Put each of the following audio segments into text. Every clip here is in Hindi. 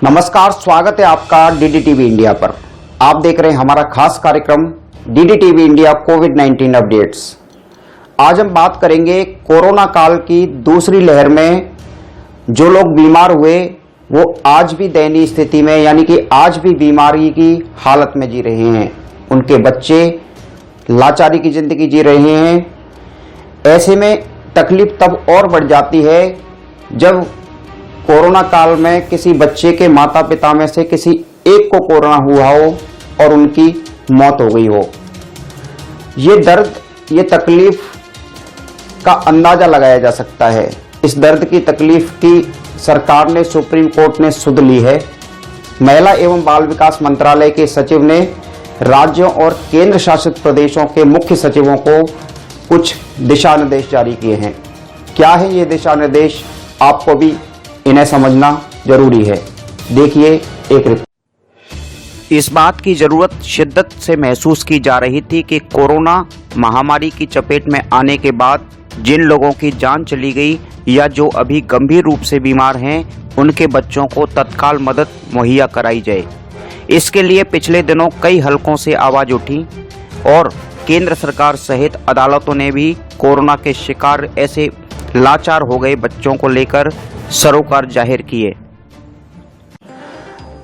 नमस्कार, स्वागत है आपका डीडीटीवी इंडिया पर। आप देख रहे हैं हमारा खास कार्यक्रम डीडीटीवी इंडिया कोविड-19 अपडेट्स। आज हम बात करेंगे कोरोना काल की दूसरी लहर में जो लोग बीमार हुए वो आज भी दयनीय स्थिति में यानी कि आज भी बीमारी की हालत में जी रहे हैं। उनके बच्चे लाचारी की जिंदगी जी रहे हैं। ऐसे में तकलीफ तब और बढ़ जाती है जब कोरोना काल में किसी बच्चे के माता पिता में से किसी एक को कोरोना हुआ हो और उनकी मौत हो गई हो। ये दर्द, ये तकलीफ का अंदाजा लगाया जा सकता है। इस दर्द की तकलीफ की सरकार ने, सुप्रीम कोर्ट ने सुध ली है। महिला एवं बाल विकास मंत्रालय के सचिव ने राज्यों और केंद्र शासित प्रदेशों के मुख्य सचिवों को कुछ दिशा निर्देश जारी किए हैं। क्या है ये दिशा निर्देश, आपको भी इन्हें समझना जरूरी है। देखिए एक रिपोर्ट। इस बात की जरूरत शिद्दत से महसूस की जा रही थी कि कोरोना महामारी की चपेट में आने के बाद जिन लोगों की जान चली गई या जो अभी गंभीर रूप से बीमार हैं, उनके बच्चों को तत्काल मदद मुहैया कराई जाए। इसके लिए पिछले दिनों कई हलकों से आवाज उठी और केंद्र सरकार सहित अदालतों ने भी कोरोना के शिकार ऐसे लाचार हो गए बच्चों को लेकर सरोकार जाहिर किए।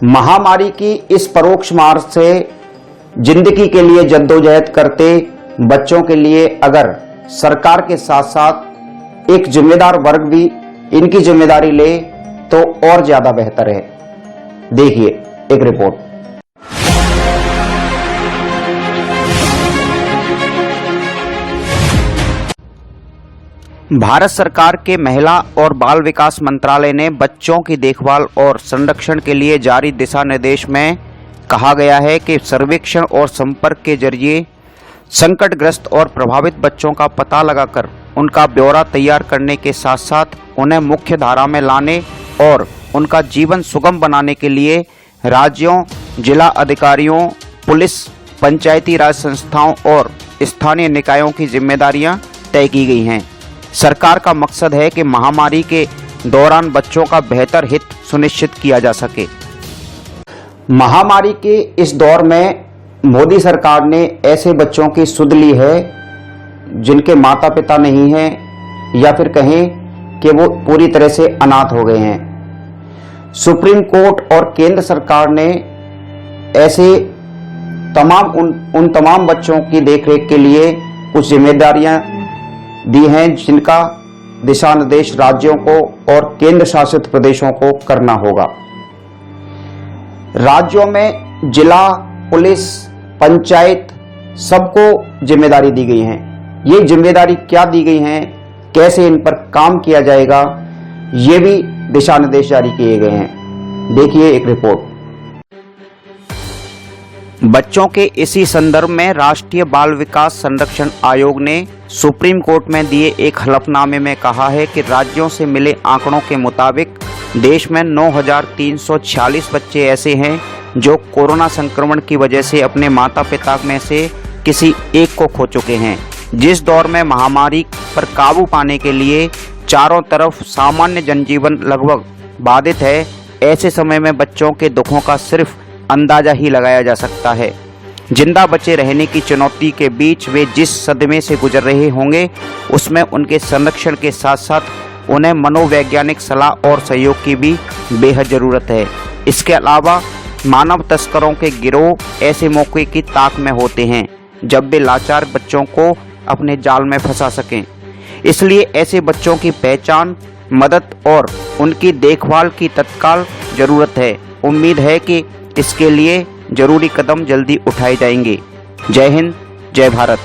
महामारी की इस परोक्ष मार से जिंदगी के लिए जद्दोजहद करते बच्चों के लिए अगर सरकार के साथ साथ एक जिम्मेदार वर्ग भी इनकी जिम्मेदारी ले तो और ज्यादा बेहतर है। देखिए एक रिपोर्ट। भारत सरकार के महिला और बाल विकास मंत्रालय ने बच्चों की देखभाल और संरक्षण के लिए जारी दिशा निर्देश में कहा गया है कि सर्वेक्षण और संपर्क के जरिए संकटग्रस्त और प्रभावित बच्चों का पता लगाकर उनका ब्यौरा तैयार करने के साथ साथ उन्हें मुख्य धारा में लाने और उनका जीवन सुगम बनाने के लिए राज्यों, जिला अधिकारियों, पुलिस, पंचायती राज संस्थाओं और स्थानीय निकायों की जिम्मेदारियां तय की गई हैं। सरकार का मकसद है कि महामारी के दौरान बच्चों का बेहतर हित सुनिश्चित किया जा सके। महामारी के इस दौर में मोदी सरकार ने ऐसे बच्चों की सुध ली है जिनके माता पिता नहीं हैं या फिर कहें कि वो पूरी तरह से अनाथ हो गए हैं। सुप्रीम कोर्ट और केंद्र सरकार ने ऐसे तमाम उन तमाम बच्चों की देखरेख के लिए कुछ जिम्मेदारियां दी हैं जिनका दिशा निर्देश राज्यों को और केंद्र शासित प्रदेशों को करना होगा। राज्यों में जिला, पुलिस, पंचायत सबको जिम्मेदारी दी गई है। ये जिम्मेदारी क्या दी गई है, कैसे इन पर काम किया जाएगा, ये भी दिशा निर्देश जारी किए गए हैं। देखिए एक रिपोर्ट। बच्चों के इसी संदर्भ में राष्ट्रीय बाल विकास संरक्षण आयोग ने सुप्रीम कोर्ट में दिए एक हलफनामे में कहा है कि राज्यों से मिले आंकड़ों के मुताबिक देश में 9,346 बच्चे ऐसे हैं जो कोरोना संक्रमण की वजह से अपने माता पिता में से किसी एक को खो चुके हैं। जिस दौर में महामारी पर काबू पाने के लिए चारों तरफ सामान्य जनजीवन लगभग बाधित है, ऐसे समय में बच्चों के दुखों का सिर्फ अंदाजा ही लगाया जा सकता है। जिंदा बचे रहने की चुनौती के बीच वे जिस सदमे से गुजर रहे होंगे उसमें उनके संरक्षण के साथ साथ उन्हें मनोवैज्ञानिक सलाह और सहयोग की भी बेहद ज़रूरत है। इसके अलावा मानव तस्करों के गिरोह ऐसे मौके की ताक में होते हैं जब वे लाचार बच्चों को अपने जाल में फंसा सकें। इसलिए ऐसे बच्चों की पहचान, मदद और उनकी देखभाल की तत्काल ज़रूरत है। उम्मीद है कि इसके लिए जरूरी कदम जल्दी उठाए जाएंगे। जय हिंद, जय भारत।